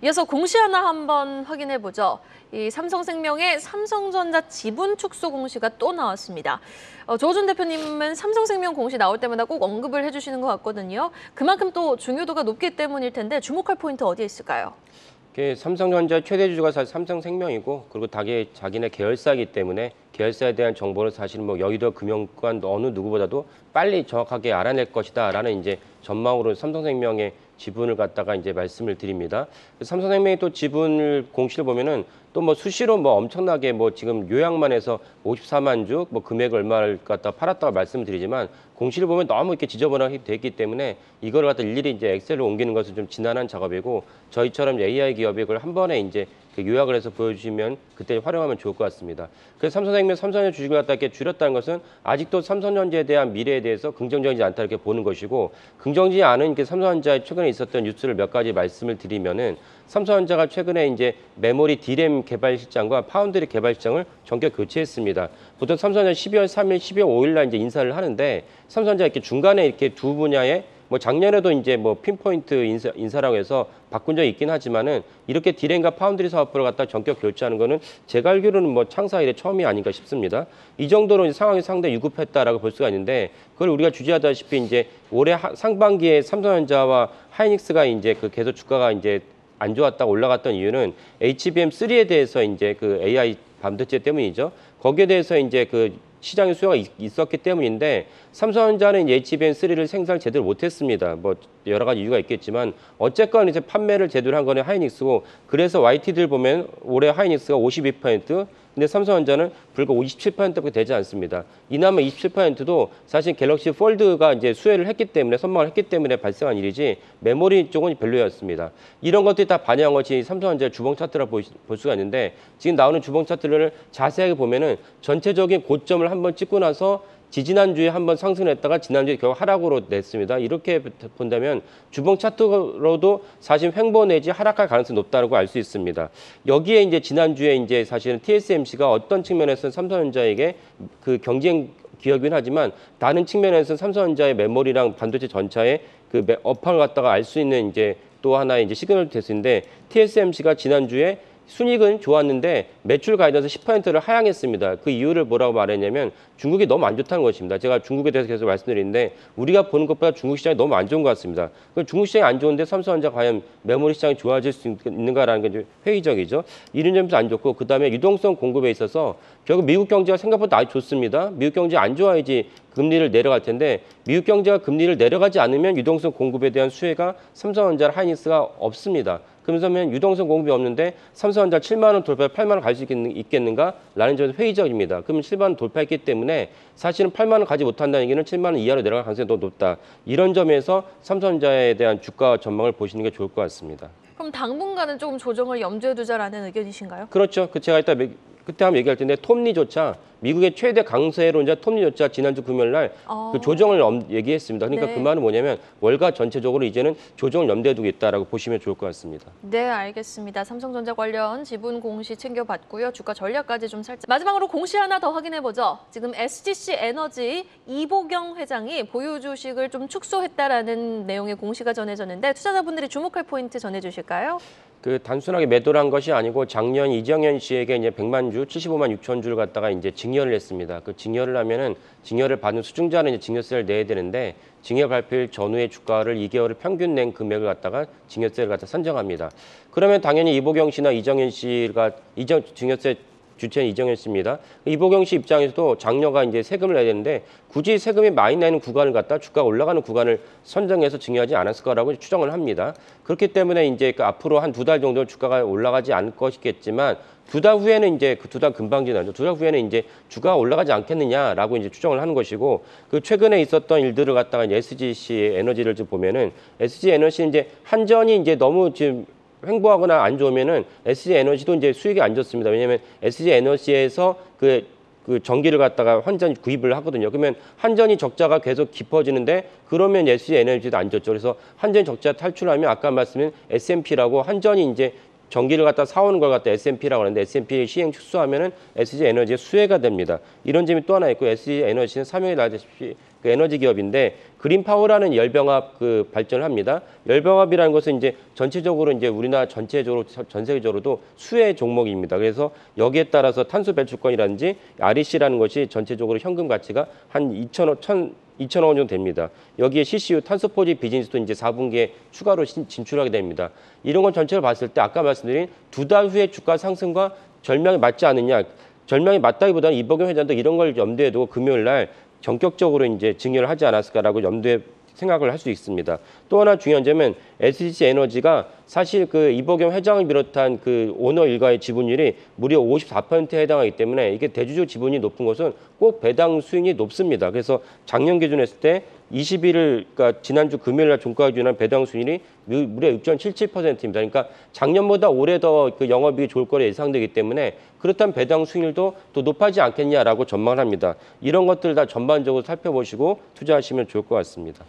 이어서 공시 하나 한번 확인해 보죠. 이 삼성생명의 삼성전자 지분 축소 공시가 또 나왔습니다. 조호준 대표님은 삼성생명 공시 나올 때마다 꼭 언급을 해주시는 것 같거든요. 그만큼 또 중요도가 높기 때문일 텐데 주목할 포인트 어디에 있을까요? 삼성전자 최대 주주가 사실 삼성생명이고, 그리고 자기네 계열사이기 때문에 계열사에 대한 정보를 사실 여의도 금융권 어느 누구보다도 빨리 정확하게 알아낼 것이다라는 이제 전망으로 삼성생명의 지분을 갖다가 이제 말씀을 드립니다. 삼성생명이 또 지분을 공시를 보면은 또 수시로 엄청나게 지금 요약만 해서 54만 주 금액 얼마를 갖다 팔았다고 말씀을 드리지만, 공시를 보면 너무 이렇게 지저분하게 돼 있기 때문에 이걸 갖다 일일이 이제 엑셀로 옮기는 것은 좀 지난한 작업이고, 저희처럼 AI 기업이 그걸 한 번에 이제 요약을 해서 보여주시면 그때 활용하면 좋을 것 같습니다. 그래서 삼성생명, 삼성전자 주식을 갖다 이렇게 줄였다는 것은 아직도 삼성전자에 대한 미래에 대해서 긍정적이지 않다 이렇게 보는 것이고, 긍정적이지 않은 삼성전자에 최근에 있었던 뉴스를 몇 가지 말씀을 드리면은, 삼성전자가 최근에 이제 메모리 D램 개발 실장과 파운드리 개발 실장을 전격 교체했습니다. 보통 삼성전자 12월 3일, 12월 5일 날 이제 인사를 하는데, 삼성전자 이렇게 중간에 이렇게 두 분야에 작년에도 이제 핀포인트 인사라고 해서 바꾼 적이 있긴 하지만은, 이렇게 D램과 파운드리 사업부를 갖다 전격 교체하는 거는 제가 알기로는 창사 이래 처음이 아닌가 싶습니다. 이 정도로 이제 상황이 상당히 유급했다라고 볼 수가 있는데, 그걸 우리가 주제하다시피 이제 올해 상반기에 삼성전자와 하이닉스가 이제 계속 주가가 이제 안 좋았다가 올라갔던 이유는 HBM3에 대해서 이제 AI 반도체 때문이죠. 거기에 대해서 이제 시장의 수요가 있었기 때문인데, 삼성전자는 이제 HBM3를 생산을 제대로 못했습니다. 여러 가지 이유가 있겠지만 어쨌건 이제 판매를 제대로 한 거는 하이닉스고, 그래서 YTD를 보면 올해 하이닉스가 52%, 근데 삼성전자는 불과 27%밖에 되지 않습니다. 이나마 27%도 사실 갤럭시 폴드가 이제 수혜를 했기 때문에, 선망을 했기 때문에 발생한 일이지, 메모리 쪽은 별로였습니다. 이런 것들이 다 반영한 것이 삼성전자의 주봉 차트라 볼 수가 있는데, 지금 나오는 주봉 차트를 자세하게 보면은 전체적인 고점을 한번 찍고 나서 지지난주에 한번 상승했다가 지난주에 결국 하락으로 냈습니다. 이렇게 본다면 주봉 차트로도 사실 횡보 내지 하락할 가능성이 높다고 알 수 있습니다. 여기에 이제 지난주에 이제 사실은 TSMC가 어떤 측면에서는 삼성전자에게 경쟁 기업이긴 하지만, 다른 측면에서는 삼성전자의 메모리랑 반도체 전차의 업황을 갖다가 알 수 있는 이제 또 하나의 이제 시그널 테스트인데, TSMC가 지난주에 순이익은 좋았는데 매출 가이던스 10%를 하향했습니다. 그 이유를 뭐라고 말했냐면, 중국이 너무 안 좋다는 것입니다. 제가 중국에 대해서 계속 말씀드리는데, 우리가 보는 것보다 중국 시장이 너무 안 좋은 것 같습니다. 중국 시장이 안 좋은데 삼성전자가 과연 메모리 시장이 좋아질 수 있는가라는 게 회의적이죠. 이런 점에서 안 좋고, 그다음에 유동성 공급에 있어서 결국 미국 경제가 생각보다 아주 좋습니다. 미국 경제 안 좋아야지 금리를 내려갈 텐데, 미국 경제가 금리를 내려가지 않으면 유동성 공급에 대한 수혜가 삼성전자, 하이닉스가 없습니다. 그러면 유동성 공급이 없는데 삼성전자 7만 원 돌파, 8만 원 갈 수 있겠는가라는 점에서 회의적입니다. 그러면 7만 원 돌파했기 때문에 사실은 8만 원 가지 못한다는 얘기는 7만 원 이하로 내려갈 가능성이 더 높다. 이런 점에서 삼성전자에 대한 주가 전망을 보시는 게 좋을 것 같습니다. 그럼 당분간은 조금 조정을 염두에 두자라는 의견이신가요? 그렇죠. 제가 이따 그때 한번 얘기할 텐데, 톱니조차 미국의 최대 강세론자 톱니조차 지난주 금요일 날 조정을 얘기했습니다. 그러니까 네. 그 말은 뭐냐면, 월가 전체적으로 이제는 조정을 염두에 두고 있다라고 보시면 좋을 것 같습니다. 네, 알겠습니다. 삼성전자 관련 지분 공시 챙겨봤고요. 주가 전략까지 좀 살짝. 마지막으로 공시 하나 더 확인해보죠. 지금 SGC 에너지 이보경 회장이 보유 주식을 좀 축소했다라는 내용의 공시가 전해졌는데, 투자자분들이 주목할 포인트 전해주실까요? 단순하게 매도를 한 것이 아니고, 작년 이정현 씨에게 이제 100만 주, 75만 6천 주를 갖다가 이제 증여를 했습니다. 증여를 하면은 증여를 받은 수증자는 이제 증여세를 내야 되는데, 증여 발표일 전후의 주가를 2개월을 평균 낸 금액을 갖다가 증여세를 갖다 산정합니다. 그러면 당연히 이보경 씨나 이정현 씨가 증여세 주체는 이정현 씨입니다. 이보경 씨 입장에서도 장녀가 이제 세금을 내야 되는데, 굳이 세금이 많이 나는 구간을 갖다 주가가 올라가는 구간을 선정해서 증여하지 않았을 거라고 추정을 합니다. 그렇기 때문에 이제 앞으로 한 2달 정도 주가가 올라가지 않을 것이겠지만, 2달 후에는 이제 2달 금방 지나죠. 2달 후에는 이제 주가가 올라가지 않겠느냐라고 이제 추정을 하는 것이고, 최근에 있었던 일들을 갖다가 이제 SGC 에너지를 좀 보면은, SG 에너지 이제 한전이 이제 너무 지금 횡보하거나 안 좋으면은 SG 에너지도 이제 수익이 안 좋습니다. 왜냐하면 SG 에너지에서 전기를 갖다가 한전이 구입을 하거든요. 그러면 한전이 적자가 계속 깊어지는데, 그러면 SG 에너지도 안 좋죠. 그래서 한전 적자 탈출하면 아까 말씀드린 S&P라고, 한전이 이제 전기를 갖다 사오는 걸 갖다 S&P라고 하는데, S&P 시행 축소하면은 SG 에너지의 수혜가 됩니다. 이런 점이 또 하나 있고, SG 에너지는 3일에 나왔다시피 그 에너지 기업인데 그린파워라는 열병합 그 발전을 합니다. 열병합이라는 것은 이제 전체적으로 이제 우리나라 전체적으로 전 세계적으로도 수혜 종목입니다. 그래서 여기에 따라서 탄소 배출권이라든지 REC라는 것이 전체적으로 현금 가치가 한 2천억 원 정도 됩니다. 여기에 CCU 탄소포지 비즈니스도 이제 4분기에 추가로 진출하게 됩니다. 이런 건 전체를 봤을 때 아까 말씀드린 2달 후에 주가 상승과 절망이 맞지 않느냐. 절망이 맞다기보다는 이복영 회장도 이런 걸 염두에 두고 금요일 날 전격적으로 이제 증여를 하지 않았을까라고 염두에 생각을 할 수 있습니다. 또 하나 중요한 점은 SDC 에너지가 사실 그 이복영 회장을 비롯한 그 오너 일가의 지분율이 무려 54%에 해당하기 때문에 이게 대주주 지분이 높은 것은 꼭 배당 수익이 높습니다. 그래서 작년 기준으로 했을 때 21일, 그러니까 지난주 금요일 날 종가 기준한 배당 수익이 무려 6.77%입니다. 그러니까 작년보다 올해 더 그 영업이익이 좋을 거라 예상되기 때문에 그렇다면 배당 수익률도 더 높아지지 않겠냐라고 전망을 합니다. 이런 것들 다 전반적으로 살펴보시고 투자하시면 좋을 것 같습니다.